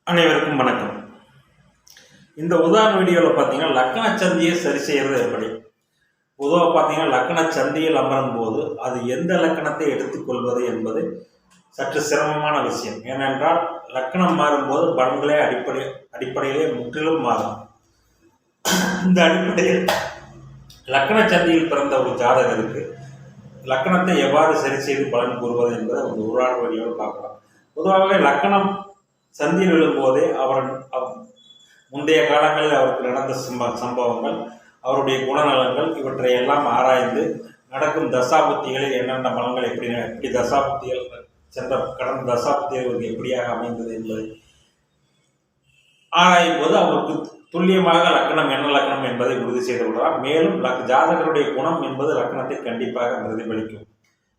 அனைவருக்கும் வணக்கம். இந்த உதாரண வீடியோவில் பார்த்தீங்கன்னா லக்கண சந்தியை சரி செய்கிறது எப்படி. பொதுவாக பார்த்தீங்கன்னா லக்கண சந்தியில் அமரும் போது அது எந்த லக்கணத்தை எடுத்துக்கொள்வது என்பது சற்று சிரமமான விஷயம். ஏனென்றால் லக்கணம் மாறும்போது பலன்களே அடிப்படையிலே முற்றிலும் மாறும். இந்த அடிப்படையில் லக்கண சந்தியில் பிறந்த ஒரு ஜாதகருக்கு லக்கணத்தை எவ்வாறு சரி செய்து பலன் கூறுவது என்பதை ஒரு உதாரண வீடியோவில் பார்க்கலாம். பொதுவாகவே லக்கணம் சந்தியில் விழும்போதே முந்தைய காலங்களில் அவருக்கு நடந்த சம்பவங்கள், அவருடைய குணநலங்கள் இவற்றை எல்லாம் ஆராய்ந்து நடக்கும் தசாபுத்திகளில் என்னென்ன பலன்கள் எப்படி தசாபுத்திகள் சென்ற கடந்த தசாபுத்திகளுக்கு எப்படியாக அமைந்தது என்பதை ஆராயும் போது அவருக்கு துல்லியமாக லக்கணம் என்ன லக்கணம் என்பதை உறுதி செய்து கொள்கிறார். மேலும் ஜாதகருடைய குணம் என்பது லக்கணத்தை கண்டிப்பாக பிரதிபலிக்கும்.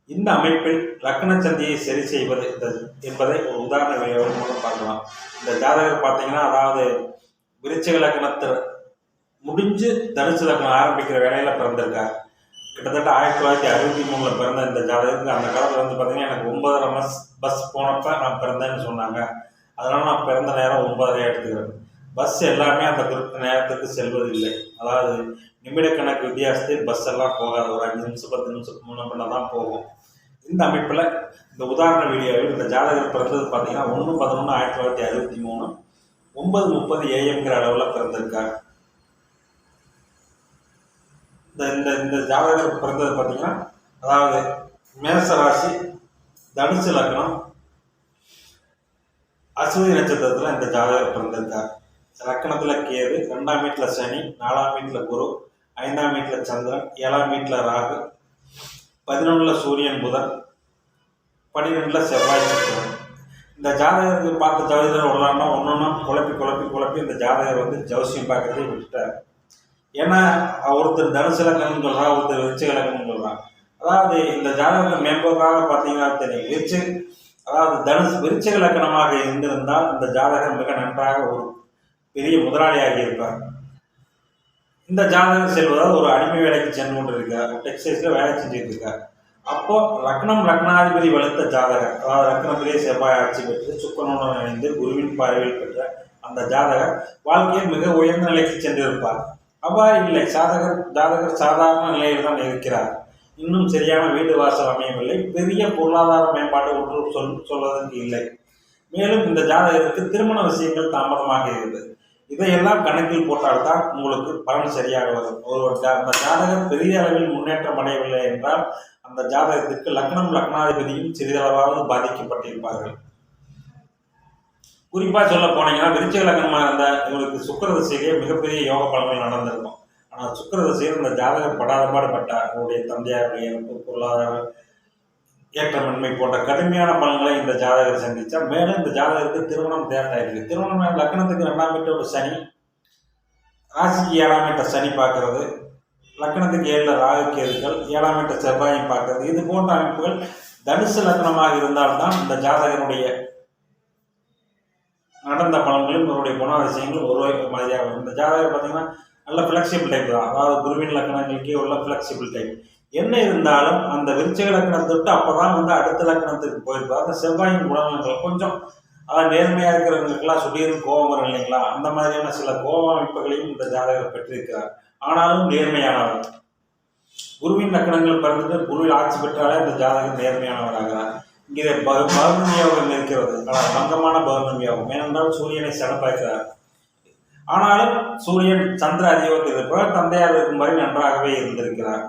இந்த அமைப்பில் லக்கண சந்தியை சரி செய்வது என்பதை ஒரு உதாரண வீடியோவின் மூலம் பார்க்கலாம். இந்த ஜாதகர் பார்த்தீங்கன்னா, அதாவது விருச்சிக லக்கணத்தில் முடிஞ்சு தனுசு லக்கணம் ஆரம்பிக்கிற வேலையில பிறந்திருக்கார். கிட்டத்தட்ட 1963 பிறந்த இந்த ஜாதகருக்கு அந்த காலத்தில் பார்த்தீங்கன்னா எனக்கு 9:30 பஸ் போனப்ப நான் பிறந்தேன்னு சொன்னாங்க. அதனால நான் பிறந்த நேரம் 9:30 எடுத்துக்கிறேன். பஸ் எல்லாமே அந்த குறிப்பிட்ட நேரத்துக்கு செல்வதில்லை. அதாவது நிமிட கணக்கு வித்தியாசத்தில் பஸ் எல்லாம் போகாது. ஒரு 5 நிமிஷம் 10 நிமிஷத்துக்கு முன்ன தான் போகும். இந்த அமைப்பில் இந்த உதாரண வீடியோவில் இந்த ஜாதகர் பிறந்தது பார்த்தீங்கன்னா 1/11/1963 9:30 AM அளவில் பிறந்திருக்கார். இந்த ஜாதகர் பிறந்தது பார்த்தீங்கன்னா, அதாவது மேச ராசி, தனுசு லக்னம், அஸ்வினி நட்சத்திரத்தில் இந்த ஜாதகர் பிறந்திருக்கார். லக்கணத்தில் கேது, 2ஆம் வீட்டில் சனி, 4ஆம் வீட்டில் குரு, 5ஆம் வீட்டில் சந்திரன், 7ஆம் வீட்டில் ராகு, 11 சூரியன் புதன், 12 செவ்வாய் சுக்கிரன். இந்த ஜாதகருக்கு பார்த்த ஜோதிடர் உள்ளான்னா ஒன்றொன்னா குழப்பி இந்த ஜாதகர் ஜோசியம் பார்க்கறதே விட்டுட்டார். ஏன்னா ஒருத்தர் தனுசு லக்கணம்னு சொல்கிறான், ஒருத்தர் விருச்சிக லக்கணம்னு சொல்கிறான். அதாவது இந்த ஜாதகத்தை மேம்போக்காக பார்த்தீங்கன்னா தெரியும். அதாவது விருச்சிக லக்கணமாக இருந்திருந்தால் இந்த ஜாதகர் மிக நன்றாக ஒரு பெரிய முதலாளியாகி இருப்பார். இந்த ஜாதகம் செல்வதால் ஒரு அடிமை வேலைக்கு சென்று கொண்டு இருக்கார், டெக்ஸ்டைல்ஸில் வேலை செஞ்சுட்டு இருக்கார். அப்போ லக்னாதிபதி வலுத்த ஜாதகர், அதாவது லக்னத்திலே செவ்வாய் ஆட்சி பெற்று சுக்கிரனுடன் இணைந்து குருவின் பார்வையில் பெற்ற அந்த ஜாதகர் வாழ்க்கையில் மிக உயர்ந்த நிலைக்கு சென்றிருப்பார். அவ்வாறு இல்லை, ஜாதகர் சாதாரண நிலையில் தான் இருக்கிறார். இன்னும் சரியான வீடு வாசல் அமையவில்லை, பெரிய பொருளாதார மேம்பாடு ஒன்று சொல்வதற்கு இல்லை. மேலும் இந்த ஜாதகருக்கு திருமண விஷயங்கள் தாமதமாக இருந்தது. இதையெல்லாம் கணக்கில் போட்டால்தான் உங்களுக்கு பலன் சரியாக வரும். அந்த ஜாதகர் பெரிய அளவில் முன்னேற்றம் அடையவில்லை என்றால் அந்த ஜாதகத்திற்கு லக்னாதிபதியும் சிறிதளவாவது பாதிக்கப்பட்டிருப்பார்கள். குறிப்பாக சொல்ல போனீங்கன்னா, விருச்சிக லக்னமாக இருந்த இவங்களுக்கு சுக்கிர திசையிலேயே மிகப்பெரிய யோக பலன்கள் நடந்திருக்கும். ஆனால் சுக்கிர திசையில் இந்த ஜாதகர் படாதபாடு பட்டார். அவருடைய தந்தையாருடைய பொருளாதார ஏற்றமின்மை போன்ற கடுமையான பலன்களை இந்த ஜாதகர் சந்தித்தார். மேலும் இந்த ஜாதகருக்கு திருமணம் தேர்ந்தாயிருக்கு. திருமணம் லக்னத்துக்கு 2ஆம் வீட்டோட சனி, ராசிக்கு 7ஆம் வீட்டை சனி பார்க்கறது, லக்னத்துக்கு 7 ராகு கேதுக்கள், 7ஆம் வீட்டை செவ்வாயும் பார்க்கறது, இது போன்ற அமைப்புகள் தனுசு லக்னமாக இருந்தால்தான் இந்த ஜாதகனுடைய நடந்த பலன்களும் இவருடைய குணாதிசயங்களும் ஒரு மாதிரியாக வரும். இந்த ஜாதகர் பார்த்தீங்கன்னா நல்ல ஃப்ளெக்சிபிள் டைப் தான். அதாவது குருவின் லக்னங்களுக்கே உள்ள ஃப்ளெக்சிபிள் டைப். என்ன இருந்தாலும் அந்த விருச்சிக லக்கணத்தை அப்போதான் அடுத்த லக்கணத்துக்கு போயிருப்பார். அந்த செவ்வாயின் குணநலங்கள் கொஞ்சம் நேர்மையாக இருக்கிறவங்களுக்கெல்லாம் சுடீர்னு கோபம் வரும் இல்லைங்களா, அந்த மாதிரியான சில கோப அமைப்புகளையும் இந்த ஜாதகர் பெற்றிருக்கிறார். ஆனாலும் நேர்மையானவர். குருவின் லக்கணங்கள் பிறந்துட்டு குருவில் ஆட்சி பெற்றாலே இந்த ஜாதகர் நேர்மையானவராகிறார். இங்கே பௌர்ணமி யோகம் இருக்கிறது, ஆனால் மங்கமான பௌர்ணமி யோகம். ஏனென்றால் சூரியனை செலப்பாக்கிறார். ஆனாலும் சூரியன் சந்திர அதியோகத்தில் இருப்பவர் தந்தையார் இருக்கும் வரை நன்றாகவே இருந்திருக்கிறார்.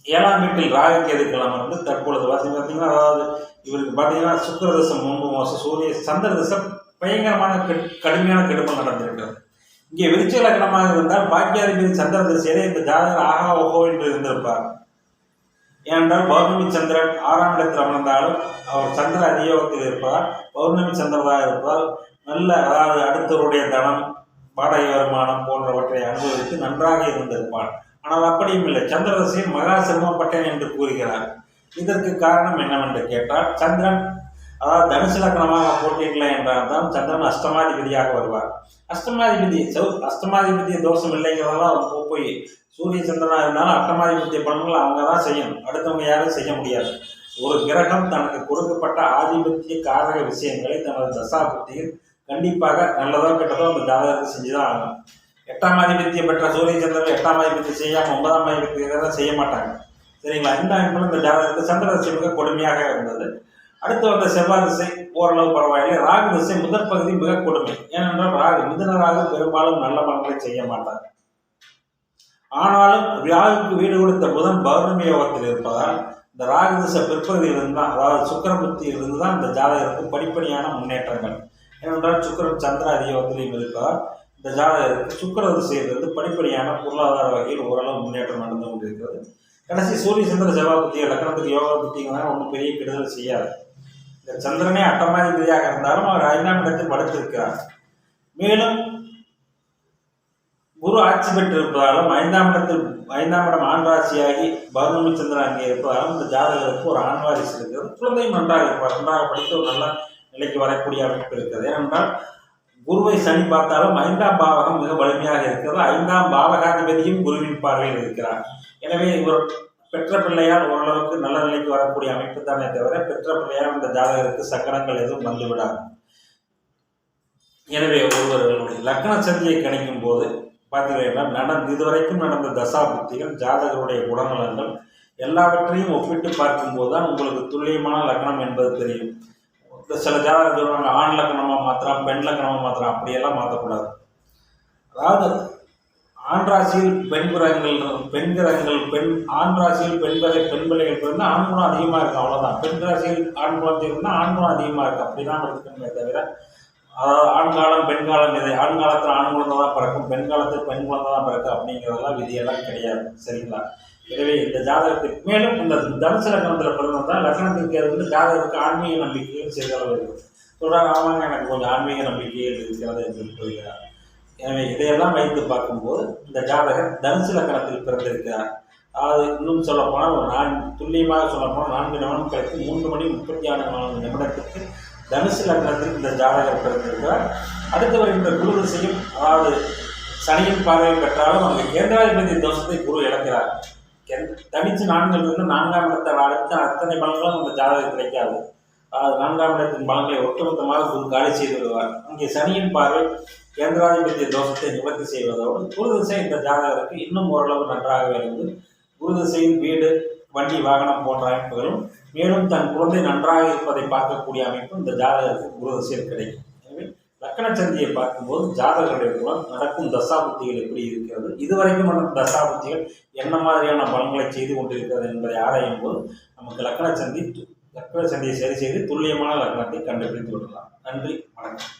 7ஆம் வீட்டில் ராகு கேதுக்கள் தற்பொழுது பார்த்தீங்கன்னா, அதாவது இவருக்கு பார்த்தீங்கன்னா சுக்கிர தசம் 3 மாதம், சூரிய சந்திர தசம் பயங்கரமான கடுமையான கெடுமல் நடந்திருக்கிறது. இங்கே விருச்சிக லக்னமாக இருந்தால் பாக்கியாதிபதி சந்திர திசையிலே இந்த ஜாதகர் ஆகா ஓகோ என்று இருந்திருப்பார். ஏனென்றால் பௌர்ணமி சந்திரன் 6ஆம் இடத்தில் அமர்ந்தாலும் அவர் சந்திர அதியோகத்தில் இருப்பதால், பௌர்ணமி சந்திரதாக இருப்பதால் அதாவது அடுத்தவருடைய தனம், வாடகை வருமானம் போன்றவற்றை அனுபவித்து நன்றாக இருந்திருப்பார். ஆனால் அப்படியும் இல்லை, சந்திரதசையில் மகா சிரமப்பட்டேன் என்று கூறுகிறார். இதற்கு காரணம் என்னவென்று கேட்டால், சந்திரன் அதாவது தனுசு லக்னமாக போட்டீர்களா என்றால் தான் சந்திரன் அஷ்டமாதிபதியாக வருவார். அஷ்டமாதிபதிய தோஷம் இல்லைங்கிறதெல்லாம் போய் சூரிய சந்திரனாக இருந்தாலும் அஷ்டமாதிபதிய பலன்கள் அவங்க தான் செய்யணும், அடுத்தவங்க யாரும் செய்ய முடியாது. ஒரு கிரகம் தனக்கு கொடுக்கப்பட்ட ஆதிபத்திய காரக விஷயங்களை தனது தசாபுத்தியில் கண்டிப்பாக நல்லதோ கெட்டதோ அந்த ஜாதகத்தை செஞ்சுதான் ஆகணும். 8ஆம் அதிபத்தியம் பெற்ற சூரிய சந்திரன் 8ஆம் அதிபத்தியம் செய்யாமல் 9ஆம் அதிபத்தியம் செய்ய மாட்டாங்க. சரிங்களா? இந்த அமைப்பில் இந்த ஜாதகத்துக்கு சந்திர திசை மிக கொடுமையாக இருந்தது. அடுத்து வந்த செவ்வாய் திசை ஓரளவு பரவாயில்லை. ராகு திசை முதற் பகுதி மிக கொடுமை. ஏனென்றால் ராகு மிதுன ராகு பெரும்பாலும் நல்ல பலன்களை செய்ய மாட்டார். ஆனாலும் ராகுக்கு வீடு கொடுத்த புதன் பௌர்ணமி யோகத்தில் இருப்பதால் இந்த ராகு திசை பிற்பகுதியில் இருந்தால், அதாவது சுக்கிரபுத்தியில் இருந்து தான் இந்த ஜாதகருக்கு படிப்படியான முன்னேற்றங்கள். ஏனென்றால் சுக்கிரன் சந்திர அதியோகத்திலையும் இருப்பதால் இந்த ஜாதகருக்கு சுக்கிர திசையிலிருந்து படிப்படியான பொருளாதார வகையில் ஓரளவு முன்னேற்றம் நடந்து கொண்டிருக்கிறது. கடைசி சூரிய சந்திர செவ்வாய் புத்திய லக்னத்துக்கு யோகா புத்திங்கன்னா ஒன்றும் பெரிய கெடுதல் செய்யாது. இந்த சந்திரனே அட்டமாதிபதியாக இருந்தாலும் அவர் 5ஆம் இடத்தில் படுத்திருக்கிறார். மேலும் குரு ஆட்சி பெற்றிருப்பதாலும் 5ஆம் இடம் ஆண் ராசியாகி பௌர்ணமி சந்திரன் அங்கே இருப்பதாலும் இந்த ஜாதகருக்கு ஒரு ஆண் வாரிசு இருக்கிறது. குழந்தையும் நன்றாக இருப்பார். நன்றாக படித்து ஒரு நல்ல நிலைக்கு வரக்கூடிய அமைப்பு இருக்கிறது. ஏனென்றால் குருவை சனி பார்த்தாலும் 5ஆம் பாவகம் மிக வலிமையாக இருக்கிறது. 5ஆம் பாவகாதிபதியும் குருவின் பார்வையில் இருக்கிறார். எனவே இவர் பெற்ற பிள்ளையால் ஓரளவுக்கு நல்ல நிலைக்கு வரக்கூடிய அமைப்பு தானே தவிர பெற்ற பிள்ளையால் இந்த ஜாதகருக்கு சக்கரங்கள் எதுவும் வந்துவிடாது. எனவே ஒருவர்களுடைய லக்ன சந்தியை கணிக்கும் போது பார்த்தீங்கன்னா இதுவரைக்கும் நடந்த தசா புத்திகள், ஜாதகருடைய குணநலங்கள் எல்லாவற்றையும் ஒப்பிட்டு பார்க்கும்போது தான் உங்களுக்கு துல்லியமான லக்னம் என்பது தெரியும். சில ஜாதகம் சொல்லுவாங்க ஆண் லக்னமாக மாத்திரம் பெண் லக்னமாக மாத்திரம், அப்படியெல்லாம் மாற்றக்கூடாது. அதாவது ஆண் ராசியில் பெண் ஆண் ராசியில் பெண் பிள்ளைகள் பிறந்தால் ஆண் குணம் அதிகமாக இருக்கும், அவ்வளோதான். பெண் ராசியில் ஆண் குழந்தை இருந்தால் ஆண் குணம் அதிகமாக இருக்கும், அப்படி தான் எடுத்துக்கணுமே தவிர அதாவது ஆண் காலம் பெண் காலம் இதை ஆண் காலத்தில் ஆண் குழந்தை தான் பிறக்கும், பெண் காலத்தில் பெண் குழந்தை தான் பிறக்கும் அப்படிங்கிறதெல்லாம் விதியெல்லாம் கிடையாது. சரிங்களா? எனவே இந்த ஜாதகத்துக்கு மேலும் இந்த தனுசு லக்னத்தில் பிறந்ததான் லக்னத்துக்கு வந்து ஜாதகத்துக்கு ஆன்மீக நம்பிக்கைகள் சிறிதளவு இருக்கும். சொல்கிறாங்க ஆமாங்க எனக்கு கொஞ்சம் ஆன்மீக நம்பிக்கைகள் இருக்கிறது என்று சொல்கிறார். எனவே இதையெல்லாம் வைத்து பார்க்கும்போது இந்த ஜாதகர் தனுசு லக்னத்தில் பிறந்திருக்கிறார். அதாவது இன்னும் சொல்லப்போனால் ஒரு துல்லியமாக சொல்லப்போனால் 4 நிமிடம் கழித்து 3:34 நிமிடத்துக்கு தனுசு லக்னத்தில் இந்த ஜாதகர் பிறந்திருக்கிறார். அடுத்து வருகின்ற குரு திசையும், அதாவது சனியின் பார்வை பெற்றாலும் அங்கே கேந்திராதிபதி தோஷத்தை குரு இழக்கிறார். தனித்து 4 இருந்து 4ஆம் இடத்தை அடுத்த அத்தனை பலன்களும் அந்த ஜாதகம் கிடைக்காது. அதாவது 4ஆம் இடத்தின் பலன்களை ஒட்டுமொத்தமாக குரு காலி செய்து விடுவார். அங்கே சனியின் பார்வை கேந்திராதிபத்திய தோஷத்தை நிவர்த்தி செய்வதோடு குரு திசை இந்த ஜாதகருக்கு இன்னும் ஓரளவு நன்றாகவே இருந்து குரு திசையில் வீடு, வண்டி, வாகனம் போன்ற அமைப்புகளும் மேலும் தன் குழந்தை நன்றாக இருப்பதை பார்க்கக்கூடிய அமைப்பும் இந்த ஜாதகருக்கு குரு திசையில் கிடைக்கும். எனவே லக்ன சந்தியை பார்க்கும்போது ஜாதகருடைய மூலம் நடக்கும் தசாபுத்திகள் எப்படி இருக்கிறது, இதுவரைக்கும் நடக்கும் தசாபுத்திகள் என்ன மாதிரியான பலன்களை செய்து கொண்டிருக்கிறது என்பதை ஆராயும் போது நமக்கு லக்ன சந்தியை சரி செய்து துல்லியமான லக்னத்தை கண்டுபிடித்து விடலாம். நன்றி, வணக்கம்.